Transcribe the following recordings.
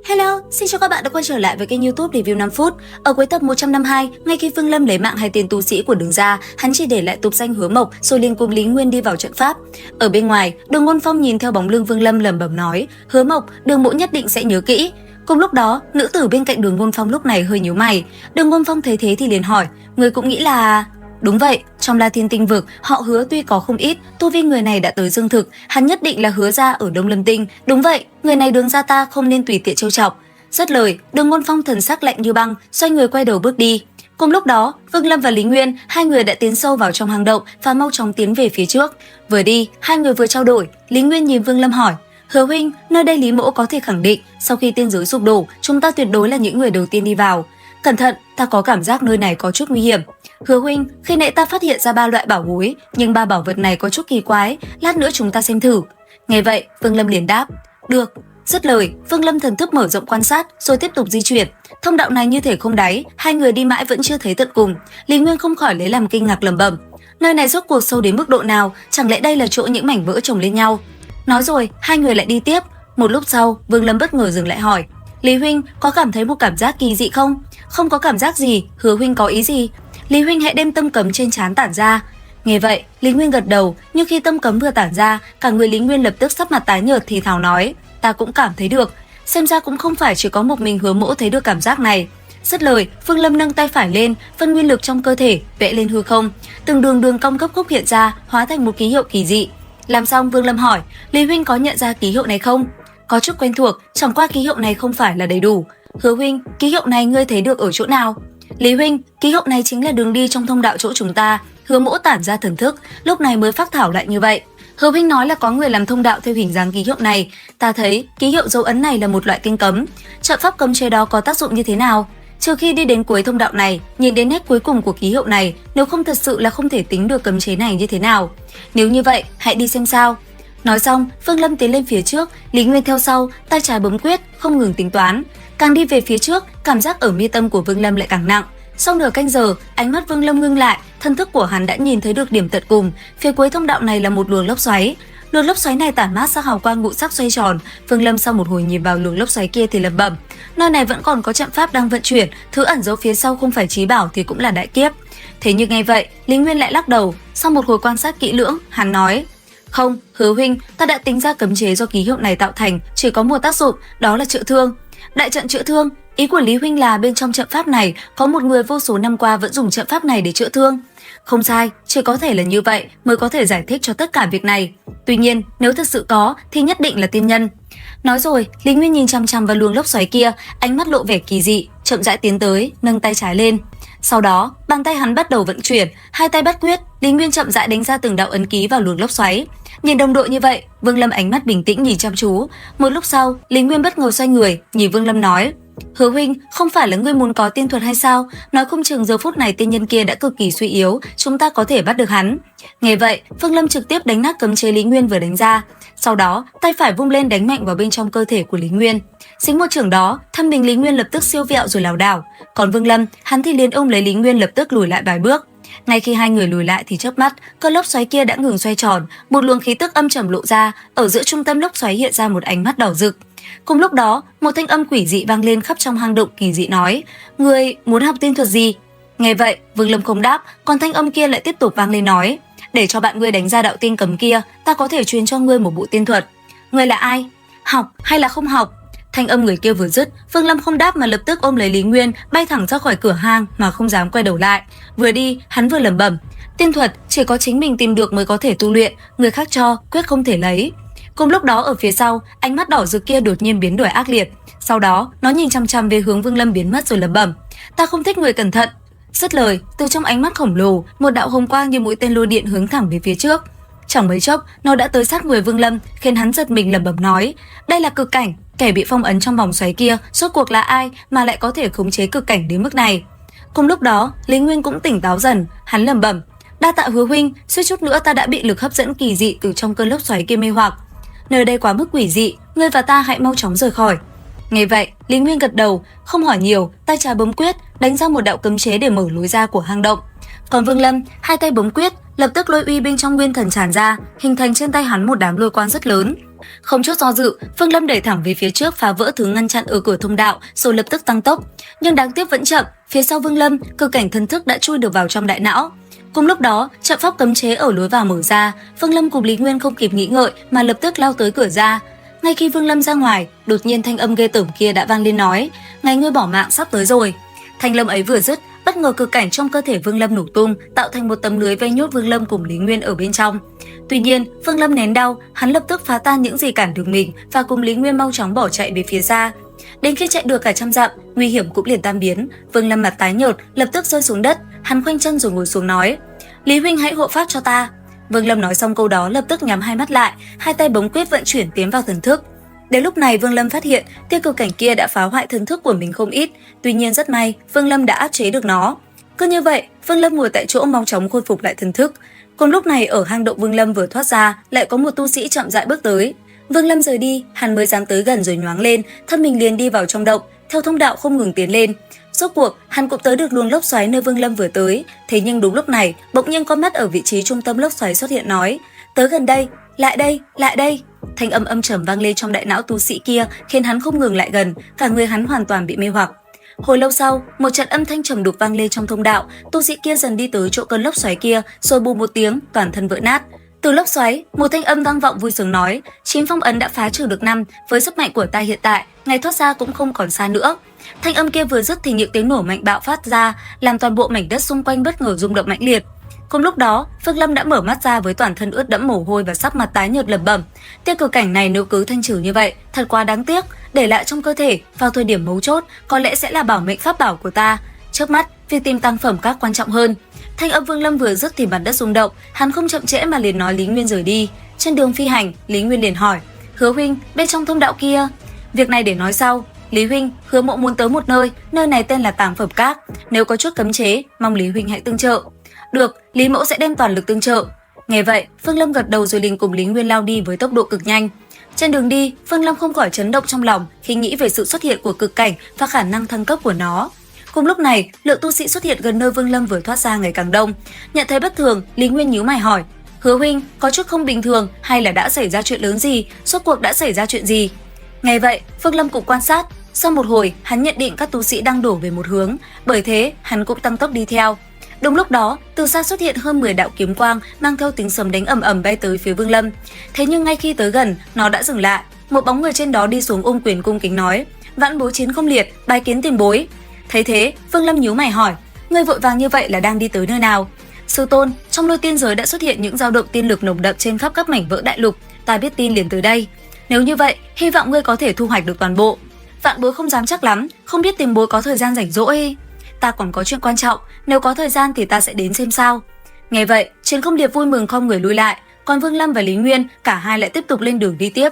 Hello, xin chào các bạn đã quay trở lại với kênh YouTube Review 5 phút. Ở cuối tập 152, ngay khi Vương Lâm lấy mạng hai tên tu sĩ của Đường ra, hắn chỉ để lại tục danh Hứa Mộc rồi liền cùng Lý Nguyên đi vào trận pháp. Ở bên ngoài, Đường Ngôn Phong nhìn theo bóng lưng Vương Lâm lẩm bẩm nói: "Hứa Mộc, Đường mỗ nhất định sẽ nhớ kỹ." Cùng lúc đó, nữ tử bên cạnh Đường Ngôn Phong lúc này hơi nhíu mày. Đường Ngôn Phong thấy thế thì liền hỏi: "Người cũng nghĩ là?" Đúng vậy, trong La Thiên Tinh vực, họ Hứa tuy có không ít, tu vi người này đã tới dương thực, hắn nhất định là Hứa gia ở Đông Lâm Tinh. Đúng vậy, người này Đường gia ta không nên tùy tiện trêu chọc. Dứt lời, Đường Ngôn Phong thần sắc lạnh như băng, xoay người quay đầu bước đi. Cùng lúc đó, Vương Lâm và Lý Nguyên, hai người đã tiến sâu vào trong hang động và mau chóng tiến về phía trước. Vừa đi, hai người vừa trao đổi, Lý Nguyên nhìn Vương Lâm hỏi: "Hứa huynh, nơi đây Lý mỗ có thể khẳng định, sau khi tiên giới sụp đổ, chúng ta tuyệt đối là những người đầu tiên đi vào. Cẩn thận, ta có cảm giác nơi này có chút nguy hiểm." "Hứa huynh, khi nãy ta phát hiện ra 3 loại bảo bối, nhưng 3 bảo vật này có chút kỳ quái, lát nữa chúng ta xem thử." Nghe vậy, Vương Lâm liền đáp: "Được." Dứt lời, Vương Lâm thần thức mở rộng quan sát, rồi tiếp tục di chuyển. Thông đạo này như thể không đáy, hai người đi mãi vẫn chưa thấy tận cùng. Lý Nguyên không khỏi lấy làm kinh ngạc lẩm bẩm: nơi này rốt cuộc sâu đến mức độ nào? Chẳng lẽ đây là chỗ những mảnh vỡ chồng lên nhau? Nói rồi, hai người lại đi tiếp. Một lúc sau, Vương Lâm bất ngờ dừng lại hỏi: "Lý huynh, có cảm thấy một cảm giác kỳ dị không?" "Không có cảm giác gì, Hứa huynh có ý gì?" "Lý huynh hãy đem tâm cấm trên trán tản ra." Nghe vậy, Lý Nguyên gật đầu, nhưng khi tâm cấm vừa tản ra, cả người Lý Nguyên lập tức sắc mặt tái nhợt thì thào nói: "Ta cũng cảm thấy được, xem ra cũng không phải chỉ có một mình Hứa mỗ thấy được cảm giác này." Dứt lời, Vương Lâm nâng tay phải lên, phân nguyên lực trong cơ thể vẽ lên hư không, từng đường cong cấp khúc hiện ra, hóa thành một ký hiệu kỳ dị. Làm xong, Vương Lâm hỏi: "Lý huynh có nhận ra ký hiệu này không?" "Có chút quen thuộc, chẳng qua ký hiệu này không phải là đầy đủ." "Hứa huynh, ký hiệu này ngươi thấy được ở chỗ nào?" "Lý huynh, ký hiệu này chính là đường đi trong thông đạo chỗ chúng ta. Hứa mỗ tản ra thần thức, lúc này mới phác thảo lại như vậy. Hứa huynh nói là có người làm thông đạo theo hình dáng ký hiệu này, ta thấy ký hiệu dấu ấn này là một loại kinh cấm. Trận pháp cấm chế đó có tác dụng như thế nào? Trừ khi đi đến cuối thông đạo này, nhìn đến nét cuối cùng của ký hiệu này, nếu không thật sự là không thể tính được cấm chế này như thế nào. Nếu như vậy, hãy đi xem sao." Nói xong, Vương Lâm tiến lên phía trước, Lý Nguyên theo sau, tay trái bấm quyết, không ngừng tính toán. Càng đi về phía trước, cảm giác ở mi tâm của Vương Lâm lại càng nặng. Sau nửa canh giờ, ánh mắt Vương Lâm ngưng lại, thân thức của hắn đã nhìn thấy được điểm tận cùng. Phía cuối thông đạo này là một luồng lốc xoáy. Luồng lốc xoáy này tản mát ra hào quang ngũ sắc xoay tròn. Vương Lâm sau một hồi nhìn vào luồng lốc xoáy kia thì lẩm bẩm: nơi này vẫn còn có trận pháp đang vận chuyển, thứ ẩn giấu phía sau không phải trí bảo thì cũng là đại kiếp. Thế nhưng nghe vậy, Lý Nguyên lại lắc đầu. Sau một hồi quan sát kỹ lưỡng, hắn nói: "Không, Hứa huynh, ta đã tính ra cấm chế do ký hiệu này tạo thành chỉ có một tác dụng, đó là chữa thương." "Đại trận chữa thương?" Ý của Lý huynh là bên trong trận pháp này có một người vô số năm qua vẫn dùng trận pháp này để chữa thương. Không sai, chỉ có thể là như vậy mới có thể giải thích cho tất cả việc này. Tuy nhiên, nếu thật sự có thì nhất định là tiên nhân. Nói rồi, Lý Nguyên nhìn chằm chằm vào luồng lốc xoáy kia, ánh mắt lộ vẻ kỳ dị, chậm rãi tiến tới, nâng tay trái lên. Sau đó, bàn tay hắn bắt đầu vận chuyển, hai tay bắt quyết, Lý Nguyên chậm rãi đánh ra từng đạo ấn ký vào luồng lốc xoáy. Nhìn đồng đội như vậy, Vương Lâm ánh mắt bình tĩnh nhìn chăm chú. Một lúc sau, Lý Nguyên bất ngờ xoay người, nhìn Vương Lâm nói: "Hứa huynh, không phải là ngươi muốn có tiên thuật hay sao? Nói không chừng giờ phút này tiên nhân kia đã cực kỳ suy yếu, chúng ta có thể bắt được hắn." Nghe vậy, Vương Lâm trực tiếp đánh nát cấm chế Lý Nguyên vừa đánh ra. Sau đó, tay phải vung lên đánh mạnh vào bên trong cơ thể của Lý Nguyên. Dính một chưởng đó, thân hình Lý Nguyên lập tức siêu vẹo rồi lảo đảo. Còn Vương Lâm, hắn thì liền ôm lấy Lý Nguyên lập tức lùi lại vài bước. Ngay khi hai người lùi lại thì chớp mắt, cơn lốc xoáy kia đã ngừng xoay tròn, một luồng khí tức âm trầm lộ ra, ở giữa trung tâm lốc xoáy hiện ra một ánh mắt đỏ rực. Cùng lúc đó, một thanh âm quỷ dị vang lên khắp trong hang động kỳ dị nói: "Ngươi muốn học tiên thuật gì?" Nghe vậy, Vương Lâm không đáp, còn thanh âm kia lại tiếp tục vang lên nói: "Để cho bạn ngươi đánh ra đạo tiên cấm kia, ta có thể truyền cho ngươi một bộ tiên thuật." "Ngươi là ai? Học hay là không học?" Thanh âm người kia vừa dứt, Vương Lâm không đáp mà lập tức ôm lấy Lý Nguyên, bay thẳng ra khỏi cửa hang mà không dám quay đầu lại. Vừa đi, hắn vừa lẩm bẩm: "Tiên thuật chỉ có chính mình tìm được mới có thể tu luyện, người khác cho quyết không thể lấy." Cùng lúc đó ở phía sau, ánh mắt đỏ rực kia đột nhiên biến đổi ác liệt. Sau đó, nó nhìn chằm chằm về hướng Vương Lâm biến mất rồi lẩm bẩm: "Ta không thích người cẩn thận." Dứt lời, từ trong ánh mắt khổng lồ, một đạo hồng quang như mũi tên lôi điện hướng thẳng về phía trước. Chẳng mấy chốc, nó đã tới sát người Vương Lâm, khiến hắn giật mình lẩm bẩm nói: "Đây là cực cảnh, kẻ bị phong ấn trong vòng xoáy kia, rốt cuộc là ai mà lại có thể khống chế cực cảnh đến mức này?" Cùng lúc đó, Lý Nguyên cũng tỉnh táo dần, hắn lẩm bẩm: "Đa tạ Hứa huynh, suýt chút nữa ta đã bị lực hấp dẫn kỳ dị từ trong cơn lốc xoáy kia mê hoặc. Nơi đây quá mức quỷ dị, ngươi và ta hãy mau chóng rời khỏi." Nghe vậy, Lý Nguyên gật đầu, không hỏi nhiều, tay trái bấm quyết, đánh ra một đạo cấm chế để mở lối ra của hang động. Còn Vương Lâm, hai tay bấm quyết, lập tức lôi uy bên trong nguyên thần tràn ra, hình thành trên tay hắn một đám lôi quang rất lớn. Không chút do dự, Vương Lâm đẩy thẳng về phía trước phá vỡ thứ ngăn chặn ở cửa thông đạo, rồi lập tức tăng tốc. Nhưng đáng tiếc vẫn chậm, phía sau Vương Lâm, cực cảnh thần thức đã chui được vào trong đại não. Cùng lúc đó, trận pháp cấm chế ở lối vào mở ra, Vương Lâm cùng Lý Nguyên không kịp nghĩ ngợi mà lập tức lao tới cửa ra. Ngay khi Vương Lâm ra ngoài, đột nhiên thanh âm ghê tởm kia đã vang lên nói: "Ngày ngươi bỏ mạng sắp tới rồi." Thanh lâm ấy vừa dứt, bất ngờ cực cảnh trong cơ thể Vương Lâm nổ tung, tạo thành một tấm lưới vây nhốt Vương Lâm cùng Lý Nguyên ở bên trong. Tuy nhiên, Vương Lâm nén đau, hắn lập tức phá tan những gì cản đường mình và cùng Lý Nguyên mau chóng bỏ chạy về phía xa. Đến khi chạy được cả trăm dặm, nguy hiểm cũng liền tan biến. Vương Lâm mặt tái nhợt, lập tức rơi xuống đất, hắn khoanh chân rồi ngồi xuống nói: "Lý huynh hãy hộ pháp cho ta." Vương Lâm nói xong câu đó lập tức nhắm hai mắt lại, hai tay bấm quyết vận chuyển tiến vào thần thức. Đến lúc này Vương Lâm phát hiện tia cực cảnh kia đã phá hoại thần thức của mình không ít, tuy nhiên rất may Vương Lâm đã áp chế được nó. Cứ như vậy, Vương Lâm ngồi tại chỗ mau chóng khôi phục lại thần thức. Cùng lúc này ở hang động Vương Lâm vừa thoát ra, lại có một tu sĩ chậm rãi bước tới. Vương Lâm rời đi, hắn mới dám tới gần rồi nhoáng lên, thân mình liền đi vào trong động, theo thông đạo không ngừng tiến lên. Rốt cuộc, hắn cũng tới được luồng lốc xoáy nơi Vương Lâm vừa tới. Thế nhưng đúng lúc này, bỗng nhiên con mắt ở vị trí trung tâm lốc xoáy xuất hiện nói: "Tới gần đây, lại đây, lại đây." Thanh âm âm trầm vang lên trong đại não tu sĩ kia, khiến hắn không ngừng lại gần, cả người hắn hoàn toàn bị mê hoặc. Hồi lâu sau, một trận âm thanh trầm đục vang lên trong thông đạo, tu sĩ kia dần đi tới chỗ cơn lốc xoáy kia, rồi bù một tiếng, toàn thân vỡ nát. Từ lốc xoáy, một thanh âm vang vọng vui sướng nói: "Chín phong ấn đã phá trừ được 5, với sức mạnh của ta hiện tại, ngày thoát ra cũng không còn xa nữa." Thanh âm kia vừa dứt thì những tiếng nổ mạnh bạo phát ra, làm toàn bộ mảnh đất xung quanh bất ngờ rung động mãnh liệt. Cùng lúc đó, Vương Lâm đã mở mắt ra với toàn thân ướt đẫm mồ hôi và sắc mặt tái nhợt lẩm bẩm: "Tia cực cảnh này nếu cứ thanh trừ như vậy, thật quá đáng tiếc, để lại trong cơ thể vào thời điểm mấu chốt, có lẽ sẽ là bảo mệnh pháp bảo của ta. Trước mắt, việc tìm tăng phẩm các quan trọng hơn." Thanh âm Vương Lâm vừa dứt thì mặt đất rung động, hắn không chậm trễ mà liền nói Lý Nguyên rời đi. Trên đường phi hành, Lý Nguyên liền hỏi: "Hứa huynh, bên trong thông đạo kia?" "Việc này để nói sau. Lý huynh, Hứa mộ muốn tới một nơi này tên là Tàng Phẩm Các, nếu có chút cấm chế, mong Lý huynh hãy tương trợ." "Được, Lý mẫu sẽ đem toàn lực tương trợ." Nghe vậy, Vương Lâm gật đầu rồi liền cùng Lý Nguyên lao đi với tốc độ cực nhanh. Trên đường đi, Vương Lâm không khỏi chấn động trong lòng khi nghĩ về sự xuất hiện của cực cảnh và khả năng thăng cấp của nó. Cùng lúc này, lượng tu sĩ xuất hiện gần nơi Vương Lâm vừa thoát ra ngày càng đông. Nhận thấy bất thường, Lý Nguyên nhíu mày hỏi: "Hứa huynh, có chút không bình thường hay là đã xảy ra chuyện lớn gì? Rốt cuộc đã xảy ra chuyện gì?" Nghe vậy, Vương Lâm cũng quan sát. Sau một hồi, hắn nhận định các tu sĩ đang đổ về một hướng, bởi thế hắn cũng tăng tốc đi theo. Đúng lúc đó, từ xa xuất hiện hơn 10 đạo kiếm quang mang theo tiếng sấm đánh ầm ầm bay tới phía Vương Lâm. Thế nhưng ngay khi tới gần, nó đã dừng lại. Một bóng người trên đó đi xuống ôm quyền cung kính nói: "Vãn bối chiến không liệt, bái kiến tiền bối." Thấy thế, Vương Lâm nhíu mày hỏi: "Ngươi vội vàng như vậy là đang đi tới nơi nào?" "Sư tôn, trong lôi tiên giới đã xuất hiện những dao động tiên lực nồng đậm trên khắp các mảnh vỡ đại lục, ta biết tin liền tới đây. Nếu như vậy, hy vọng ngươi có thể thu hoạch được toàn bộ." "Vạn bối không dám chắc lắm, không biết tiền bối có thời gian rảnh rỗi." "Ta còn có chuyện quan trọng, nếu có thời gian thì ta sẽ đến xem sao." Nghe vậy, Chiến Không Điệp vui mừng không người lui lại, còn Vương Lâm và Lý Nguyên cả hai lại tiếp tục lên đường đi tiếp.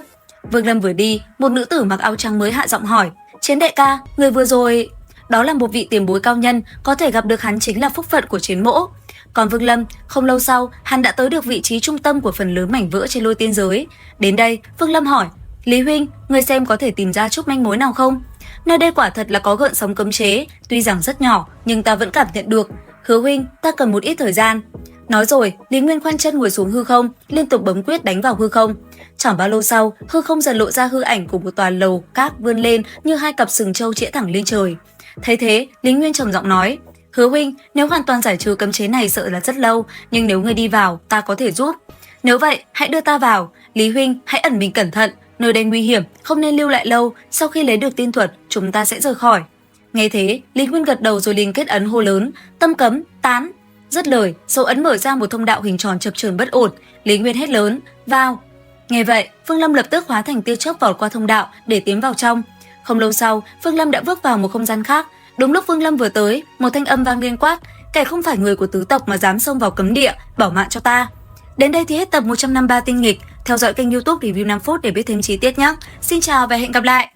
Vương Lâm vừa đi, một nữ tử mặc áo trắng mới hạ giọng hỏi: "Chiến đại ca, người vừa rồi..." Đó là một vị tiền bối cao nhân, có thể gặp được hắn chính là phúc phận của Chiến mỗ. Còn Vương Lâm, không lâu sau, hắn đã tới được vị trí trung tâm của phần lớn mảnh vỡ trên lôi tiên giới. Đến đây, Vương Lâm hỏi: "Lý huynh, người xem có thể tìm ra chút manh mối nào không? Nơi đây quả thật là có gợn sóng cấm chế, tuy rằng rất nhỏ, nhưng ta vẫn cảm nhận được. Hứa huynh, ta cần một ít thời gian." Nói rồi, Lý Nguyên khoanh chân ngồi xuống hư không, liên tục bấm quyết đánh vào hư không. Chẳng bao lâu sau, hư không dần lộ ra hư ảnh của một tòa lầu cát vươn lên như hai cặp sừng trâu chĩa thẳng lên trời. Thấy thế, Lý Nguyên trầm giọng nói: "Hứa huynh, nếu hoàn toàn giải trừ cấm chế này sợ là rất lâu, nhưng nếu ngươi đi vào, ta có thể giúp. Nếu vậy, hãy đưa ta vào. Lý huynh, hãy ẩn mình cẩn thận, nơi đây nguy hiểm, không nên lưu lại lâu, sau khi lấy được tiên thuật, chúng ta sẽ rời khỏi." Nghe thế, Lý Nguyên gật đầu rồi liền kết ấn hô lớn: "Tâm cấm, tán." Dứt lời, dấu ấn mở ra một thông đạo hình tròn chập chờn bất ổn. Lý Nguyên hét lớn: "Vào!" Nghe vậy, Vương Lâm lập tức hóa thành tia chớp vọt qua thông đạo để tiến vào trong. Không lâu sau, Vương Lâm đã bước vào một không gian khác. Đúng lúc Vương Lâm vừa tới, một thanh âm vang lên quát: "Kẻ không phải người của tứ tộc mà dám xông vào cấm địa, bỏ mạng cho ta." Đến đây thì hết tập 153 tinh nghịch. Theo dõi kênh YouTube Review 5 phút để biết thêm chi tiết nhé. Xin chào và hẹn gặp lại.